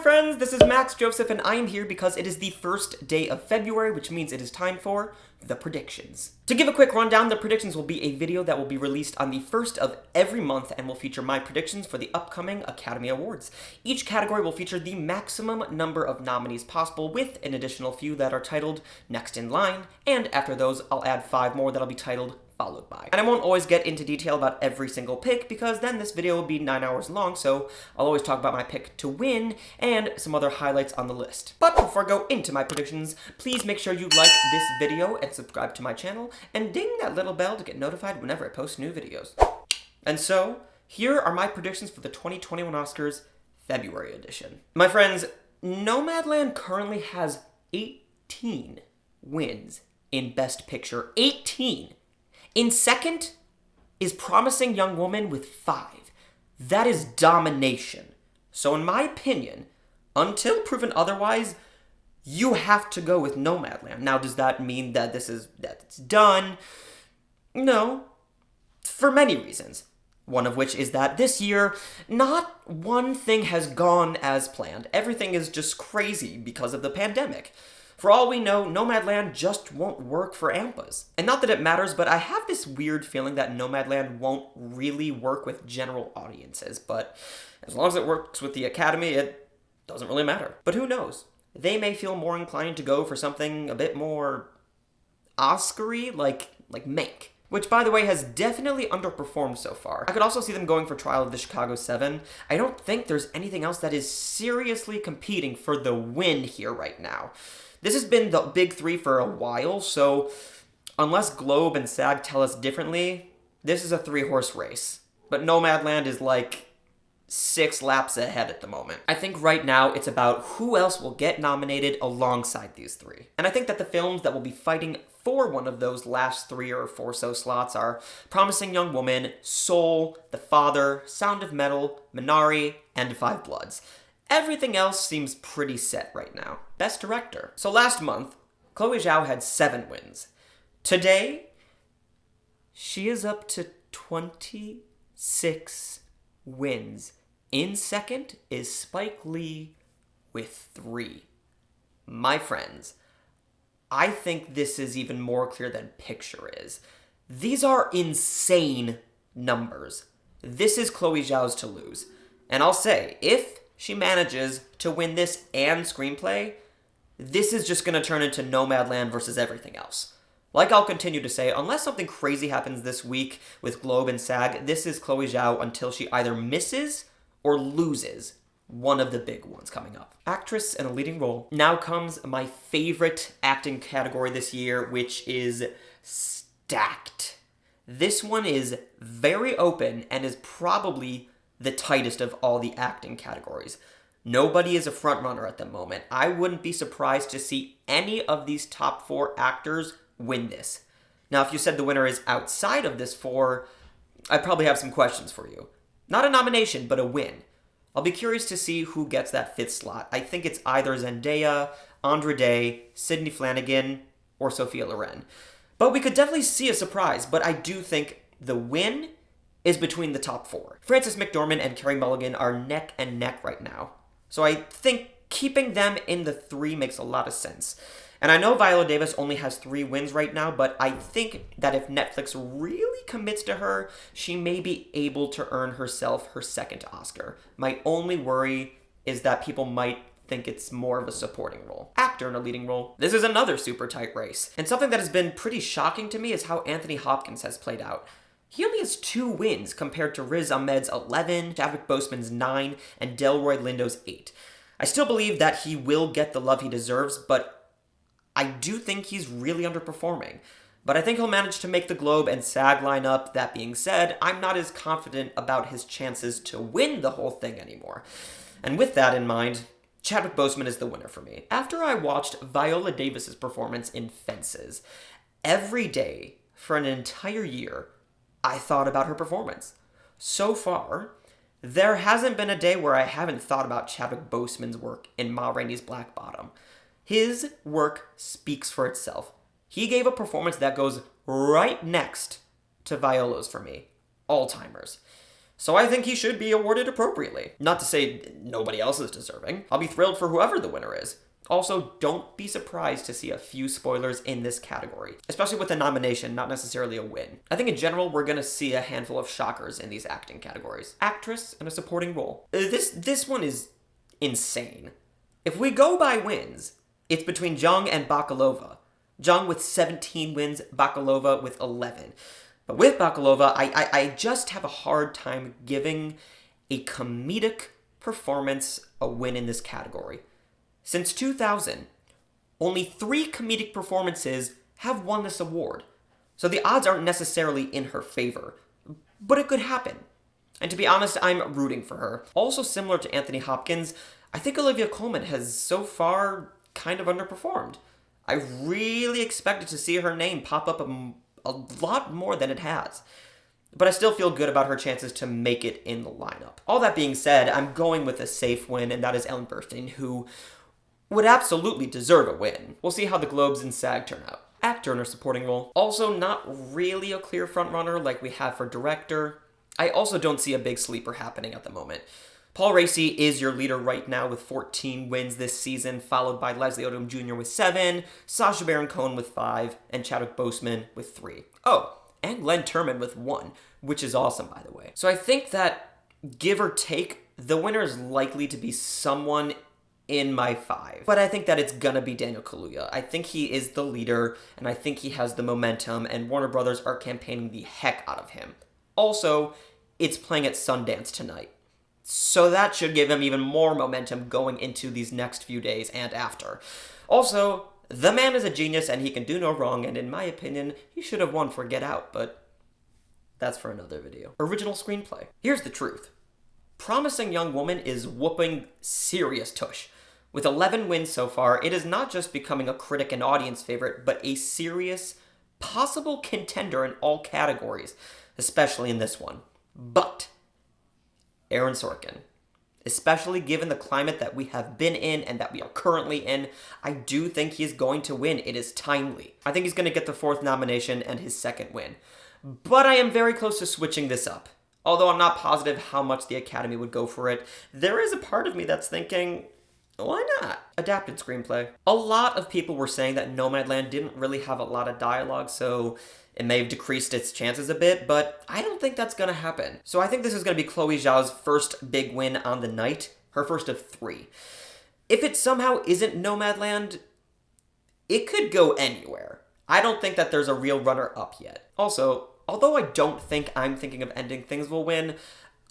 friends, this is Max Joseph, and I am here because it is the first day of February, which means it is time for the predictions. To give a quick rundown, the predictions will be a video that will be released on the first of every month and will feature my predictions for the upcoming Academy Awards. Each category will feature the maximum number of nominees possible, with an additional few that are titled Next in Line, and after those, I'll add 5 more that'll be titled Followed By. And I won't always get into detail about every single pick, because then this video will be 9 hours long, so I'll always talk about my pick to win and some other highlights on the list. But before I go into my predictions, please make sure you like this video and subscribe to my channel, and ding that little bell to get notified whenever I post new videos. And so, here are my predictions for the 2021 Oscars February edition. My friends, Nomadland currently has 18 wins in Best Picture. 18! In second is Promising Young Woman with 5. That is domination. So in my opinion, until proven otherwise, you have to go with Nomadland. Now, does that mean that it's done? No, for many reasons. One of which is that this year, not one thing has gone as planned. Everything is just crazy because of the pandemic. For all we know, Nomadland just won't work for AMPAs. And not that it matters, but I have this weird feeling that Nomadland won't really work with general audiences, but as long as it works with the Academy, it doesn't really matter. But who knows? They may feel more inclined to go for something a bit more Oscar-y, like Mank, which, by the way, has definitely underperformed so far. I could also see them going for Trial of the Chicago 7. I don't think there's anything else that is seriously competing for the win here right now. This has been the big three for a while, so unless Globe and SAG tell us differently, this is a 3-horse race. But Nomadland is like 6 laps ahead at the moment. I think right now it's about who else will get nominated alongside these 3. And I think that the films that will be fighting for one of those last 3 or 4 so slots are Promising Young Woman, Soul, The Father, Sound of Metal, Minari, and Five Bloods. Everything else seems pretty set right now. Best Director. So last month, Chloe Zhao had 7 wins. Today, she is up to 26 wins. In second is Spike Lee with 3. My friends, I think this is even more clear than picture is. These are insane numbers. This is Chloe Zhao's to lose. And I'll say, if she manages to win this and Screenplay, this is just going to turn into Nomadland versus everything else. Like I'll continue to say, unless something crazy happens this week with Globe and SAG, this is Chloe Zhao until she either misses or loses one of the big ones coming up. Actress in a leading role. Now comes my favorite acting category this year, which is stacked. This one is very open and is probably the tightest of all the acting categories. Nobody is a frontrunner at the moment. I wouldn't be surprised to see any of these top 4 actors win this. Now, if you said the winner is outside of this 4, I probably have some questions for you. Not a nomination, but a win. I'll be curious to see who gets that 5th slot. I think it's either Zendaya, Andra Day, Sydney Flanagan, or Sophia Loren. But we could definitely see a surprise, but I do think the win is between the top 4. Frances McDormand and Carey Mulligan are neck and neck right now. So I think keeping them in the 3 makes a lot of sense. And I know Viola Davis only has 3 wins right now, but I think that if Netflix really commits to her, she may be able to earn herself her 2nd Oscar. My only worry is that people might think it's more of a supporting role. Actor in a leading role. This is another super tight race. And something that has been pretty shocking to me is how Anthony Hopkins has played out. He only has 2 wins compared to Riz Ahmed's 11, Chadwick Boseman's 9, and Delroy Lindo's 8. I still believe that he will get the love he deserves, but I do think he's really underperforming. But I think he'll manage to make the Globe and SAG line up. That being said, I'm not as confident about his chances to win the whole thing anymore. And with that in mind, Chadwick Boseman is the winner for me. After I watched Viola Davis's performance in Fences, every day for an entire year, I thought about her performance. So far, there hasn't been a day where I haven't thought about Chadwick Boseman's work in Ma Rainey's Black Bottom. His work speaks for itself. He gave a performance that goes right next to Viola's for me. All-timers. So I think he should be awarded appropriately. Not to say nobody else is deserving. I'll be thrilled for whoever the winner is. Also, don't be surprised to see a few spoilers in this category, especially with a nomination, not necessarily a win. I think in general, we're gonna see a handful of shockers in these acting categories. Actress and a supporting role. This one is insane. If we go by wins, it's between Jung and Bakalova. Jung with 17 wins, Bakalova with 11. But with Bakalova, I just have a hard time giving a comedic performance a win in this category. Since 2000, only 3 comedic performances have won this award. So the odds aren't necessarily in her favor, but it could happen. And to be honest, I'm rooting for her. Also similar to Anthony Hopkins, I think Olivia Colman has so far kind of underperformed. I really expected to see her name pop up a lot more than it has. But I still feel good about her chances to make it in the lineup. All that being said, I'm going with a safe win, and that is Ellen Burstyn, who would absolutely deserve a win. We'll see how the Globes and SAG turn out. Actor in a supporting role. Also not really a clear frontrunner like we have for director. I also don't see a big sleeper happening at the moment. Paul Raci is your leader right now with 14 wins this season, followed by Leslie Odom Jr. with 7, Sacha Baron Cohen with 5, and Chadwick Boseman with 3. Oh, and Glenn Turman with 1, which is awesome, by the way. So I think that, give or take, the winner is likely to be someone in my 5. But I think that it's gonna be Daniel Kaluuya. I think he is the leader, and I think he has the momentum, and Warner Brothers are campaigning the heck out of him. Also, it's playing at Sundance tonight. So that should give him even more momentum going into these next few days and after. Also, the man is a genius and he can do no wrong, and in my opinion, he should have won for Get Out, but that's for another video. Original screenplay. Here's the truth. Promising Young Woman is whooping serious tush. With 11 wins so far, it is not just becoming a critic and audience favorite, but a serious, possible contender in all categories, especially in this one. But Aaron Sorkin, especially given the climate that we have been in and that we are currently in, I do think he's going to win. It is timely. I think he's going to get the 4th nomination and his 2nd win. But I am very close to switching this up. Although I'm not positive how much the Academy would go for it, there is a part of me that's thinking, why not? Adapted screenplay. A lot of people were saying that Nomadland didn't really have a lot of dialogue, so it may have decreased its chances a bit, but I don't think that's gonna happen. So I think this is gonna be Chloe Zhao's first big win on the night, her first of 3. If it somehow isn't Nomadland, it could go anywhere. I don't think that there's a real runner-up yet. Also, although I don't think I'm Thinking of Ending Things will win,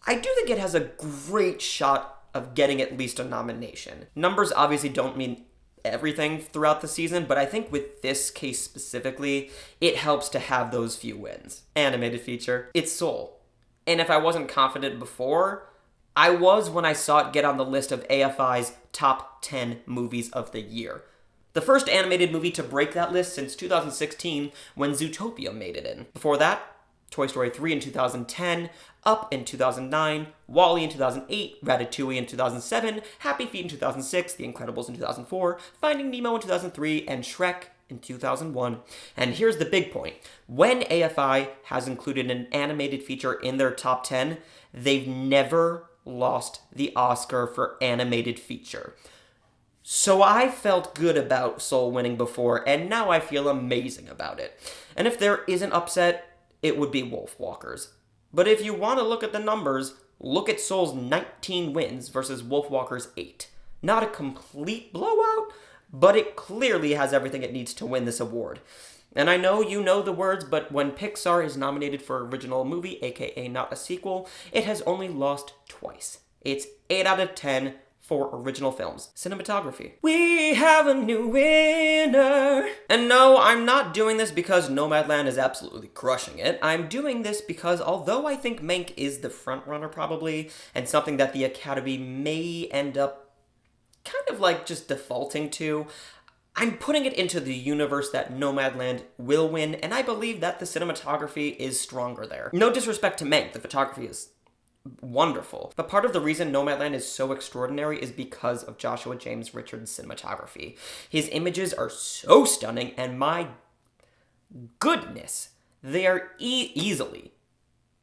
I do think it has a great shot of getting at least a nomination. Numbers obviously don't mean everything throughout the season, but I think with this case specifically, it helps to have those few wins. Animated feature, it's Soul. And if I wasn't confident before, I was when I saw it get on the list of AFI's top 10 movies of the year. The first animated movie to break that list since 2016 when Zootopia made it in. Before that, Toy Story 3 in 2010, Up in 2009, WALL-E in 2008, Ratatouille in 2007, Happy Feet in 2006, The Incredibles in 2004, Finding Nemo in 2003, and Shrek in 2001. And here's the big point. When AFI has included an animated feature in their top 10, they've never lost the Oscar for animated feature. So I felt good about Soul winning before, and now I feel amazing about it. And if there is an upset, it would be Wolfwalkers. But if you want to look at the numbers, look at Soul's 19 wins versus Wolfwalkers' 8. Not a complete blowout, but it clearly has everything it needs to win this award. And I know you know the words, but when Pixar is nominated for original movie, aka not a sequel, it has only lost twice. It's 8 out of 10 for original films. Cinematography. We have a new winner! And no, I'm not doing this because Nomadland is absolutely crushing it. I'm doing this because although I think Mank is the frontrunner probably, and something that the Academy may end up kind of like just defaulting to, I'm putting it into the universe that Nomadland will win, and I believe that the cinematography is stronger there. No disrespect to Mank, the photography is wonderful. But part of the reason Nomadland is so extraordinary is because of Joshua James Richards' cinematography. His images are so stunning, and my goodness, they are easily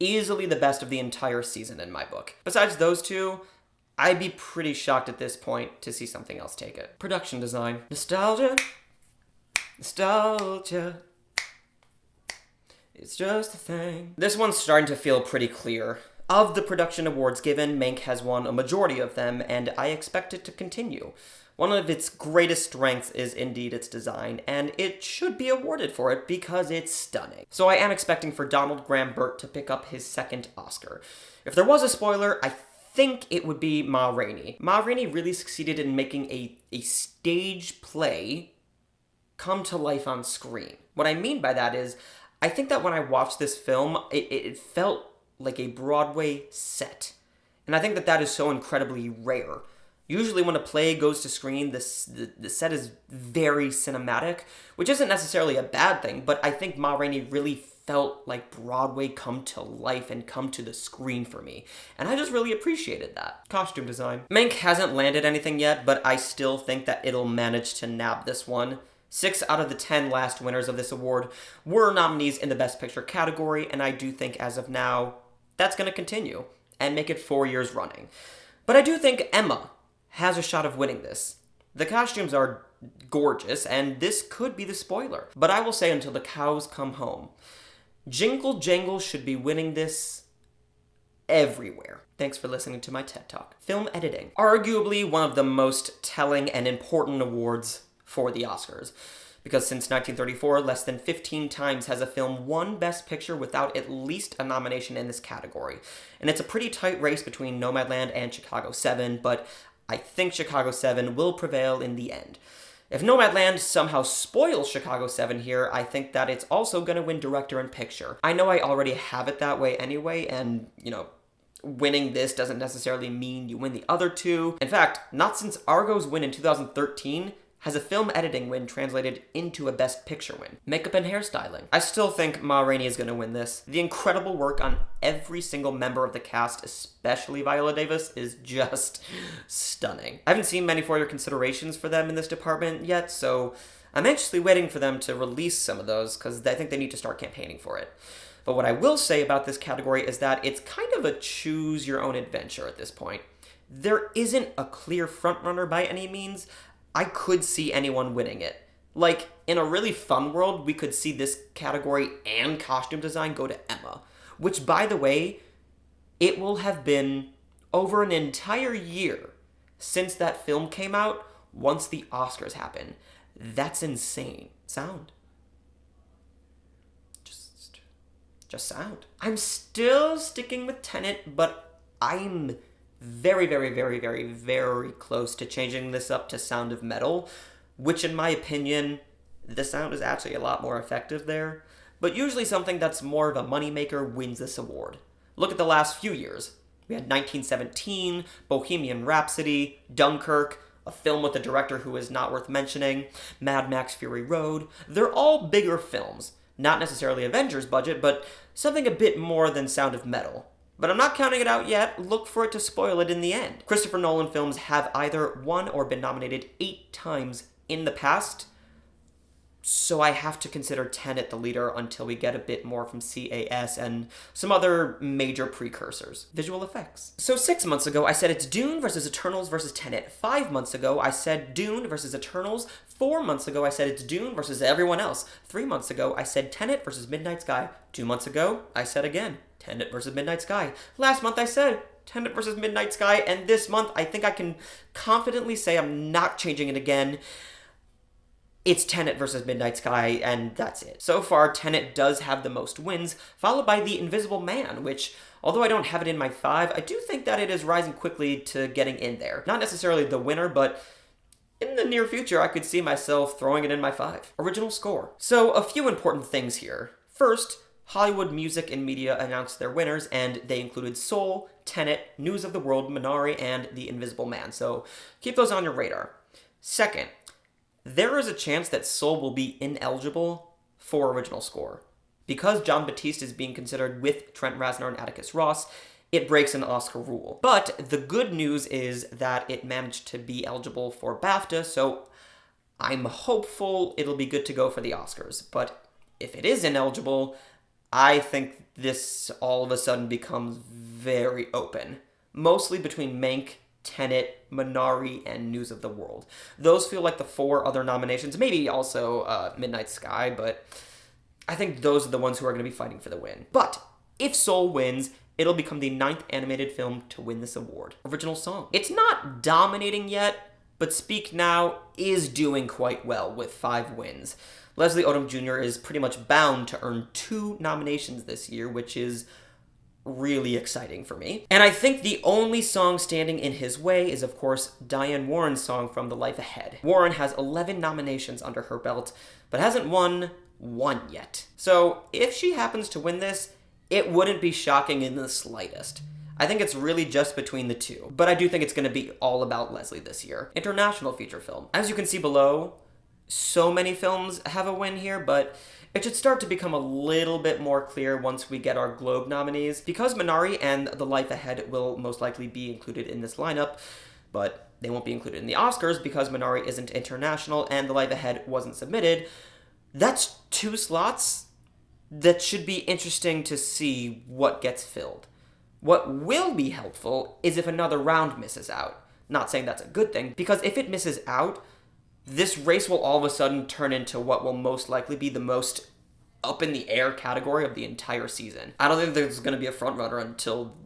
Easily the best of the entire season in my book. Besides those two, I'd be pretty shocked at this point to see something else take it. Production design. Nostalgia. Nostalgia. It's just a thing. This one's starting to feel pretty clear. Of the production awards given, Mank has won a majority of them, and I expect it to continue. One of its greatest strengths is indeed its design, and it should be awarded for it because it's stunning. So I am expecting for Donald Graham Burt to pick up his second Oscar. If there was a spoiler, I think it would be Ma Rainey. Ma Rainey really succeeded in making a stage play come to life on screen. What I mean by that is, I think that when I watched this film, it felt like a Broadway set. And I think that that is so incredibly rare. Usually when a play goes to screen, the set is very cinematic, which isn't necessarily a bad thing, but I think Ma Rainey really felt like Broadway come to life and come to the screen for me. And I just really appreciated that. Costume design. Mank hasn't landed anything yet, but I still think that it'll manage to nab this one. 6 out of the 10 last winners of this award were nominees in the Best Picture category, and I do think as of now, that's going to continue and make it 4 years running. But I do think Emma has a shot of winning this. The costumes are gorgeous, and this could be the spoiler. But I will say until the cows come home, Jingle Jangle should be winning this everywhere. Thanks for listening to my TED Talk. Film editing. Arguably one of the most telling and important awards for the Oscars. Because since 1934, less than 15 times has a film won Best Picture without at least a nomination in this category. And it's a pretty tight race between Nomadland and Chicago 7, but I think Chicago 7 will prevail in the end. If Nomadland somehow spoils Chicago 7 here, I think that it's also going to win Director and Picture. I know I already have it that way anyway, and, winning this doesn't necessarily mean you win the other two. In fact, not since Argo's win in 2013 has a film editing win translated into a Best Picture win. Makeup and hairstyling. I still think Ma Rainey is going to win this. The incredible work on every single member of the cast, especially Viola Davis, is just stunning. I haven't seen many further considerations for them in this department yet, so I'm anxiously waiting for them to release some of those because I think they need to start campaigning for it. But what I will say about this category is that it's kind of a choose your own adventure at this point. There isn't a clear frontrunner by any means. I could see anyone winning it. Like, in a really fun world, we could see this category and costume design go to Emma. Which, by the way, it will have been over an entire year since that film came out once the Oscars happen. That's insane. Sound. Just sound. I'm still sticking with Tenet, but I'm very, very, very, very, very close to changing this up to Sound of Metal, which in my opinion, the sound is actually a lot more effective there. But usually something that's more of a moneymaker wins this award. Look at the last few years. We had 1917, Bohemian Rhapsody, Dunkirk, a film with a director who is not worth mentioning, Mad Max Fury Road. They're all bigger films. Not necessarily Avengers budget, but something a bit more than Sound of Metal. But I'm not counting it out yet. Look for it to spoil it in the end. Christopher Nolan films have either won or been nominated 8 times in the past, so I have to consider Tenet the leader until we get a bit more from CAS and some other major precursors. Visual effects. So 6 months ago, I said it's Dune versus Eternals versus Tenet. 5 months ago, I said Dune versus Eternals. 4 months ago, I said it's Dune versus everyone else. 3 months ago, I said Tenet versus Midnight Sky. 2 months ago, I said again, Tenet versus Midnight Sky. Last month, I said Tenet versus Midnight Sky, and this month, I think I can confidently say I'm not changing it again. It's Tenet versus Midnight Sky, and that's it. So far, Tenet does have the most wins, followed by The Invisible Man, which, although I don't have it in my 5, I do think that it is rising quickly to getting in there. Not necessarily the winner, but in the near future, I could see myself throwing it in my 5. Original score. So, a few important things here. First, Hollywood Music and Media announced their winners, and they included Soul, Tenet, News of the World, Minari, and The Invisible Man, so keep those on your radar. Second, there is a chance that Soul will be ineligible for original score. Because John Batiste is being considered with Trent Reznor and Atticus Ross, it breaks an Oscar rule. But the good news is that it managed to be eligible for BAFTA, so I'm hopeful it'll be good to go for the Oscars. But if it is ineligible, I think this all of a sudden becomes very open. Mostly between Mank, Tenet, Minari, and News of the World. Those feel like the 4 other nominations, maybe also Midnight Sky, but I think those are the ones who are going to be fighting for the win. But if Soul wins, it'll become the 9th animated film to win this award. Original song. It's not dominating yet, but Speak Now is doing quite well with 5 wins. Leslie Odom Jr. is pretty much bound to earn 2 nominations this year, which is really exciting for me. And I think the only song standing in his way is, of course, Diane Warren's song from The Life Ahead. Warren has 11 nominations under her belt, but hasn't won one yet. So if she happens to win this, it wouldn't be shocking in the slightest. I think it's really just between the two, but I do think it's going to be all about Leslie this year. International feature film. As you can see below, so many films have a win here, but it should start to become a little bit more clear once we get our Globe nominees. Because Minari and The Life Ahead will most likely be included in this lineup, but they won't be included in the Oscars because Minari isn't international and The Life Ahead wasn't submitted. That's 2 slots that should be interesting to see what gets filled. What will be helpful is if another round misses out. Not saying that's a good thing, because if it misses out, this race will all of a sudden turn into what will most likely be the most up in the air category of the entire season. I don't think there's going to be a frontrunner until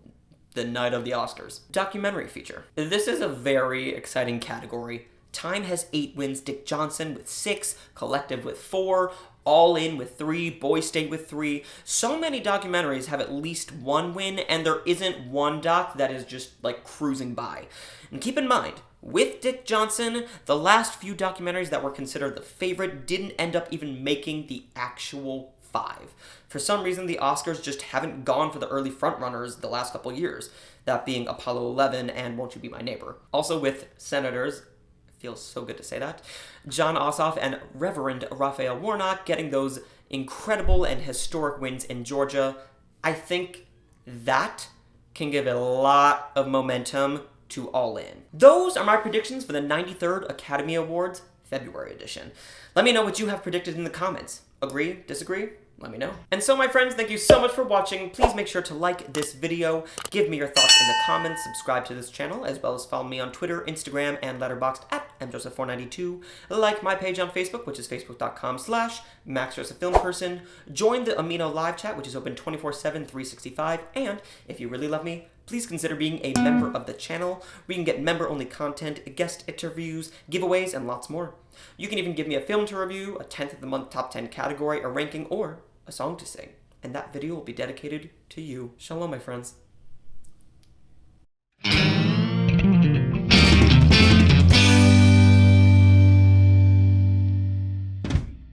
the night of the Oscars. Documentary feature. This is a very exciting category. Time has 8 wins, Dick Johnson with 6, Collective with 4, All In with 3, Boy State with 3. So many documentaries have at least 1 win, and there isn't one doc that is just like cruising by. And keep in mind, with Dick Johnson, the last few documentaries that were considered the favorite didn't end up even making the actual 5. For some reason, the Oscars just haven't gone for the early frontrunners the last couple years, that being Apollo 11 and Won't You Be My Neighbor. Also with Senators, feels so good to say that, John Ossoff and Reverend Raphael Warnock getting those incredible and historic wins in Georgia. I think that can give a lot of momentum to All In. Those are my predictions for the 93rd Academy Awards February edition. Let me know what you have predicted in the comments. Agree? Disagree? Let me know. And so, my friends, thank you so much for watching. Please make sure to like this video, give me your thoughts in the comments, subscribe to this channel, as well as follow me on Twitter, Instagram, and Letterboxd at mjoseph492. Like my page on Facebook, which is facebook.com/MaxJosephFilmPerson. Join the Amino live chat, which is open 24/7, 365. And if you really love me, please consider being a member of the channel, where you can get member-only content, guest interviews, giveaways, and lots more. You can even give me a film to review, a 10th of the month top 10 category, a ranking, or a song to sing. And that video will be dedicated to you. Shalom, my friends.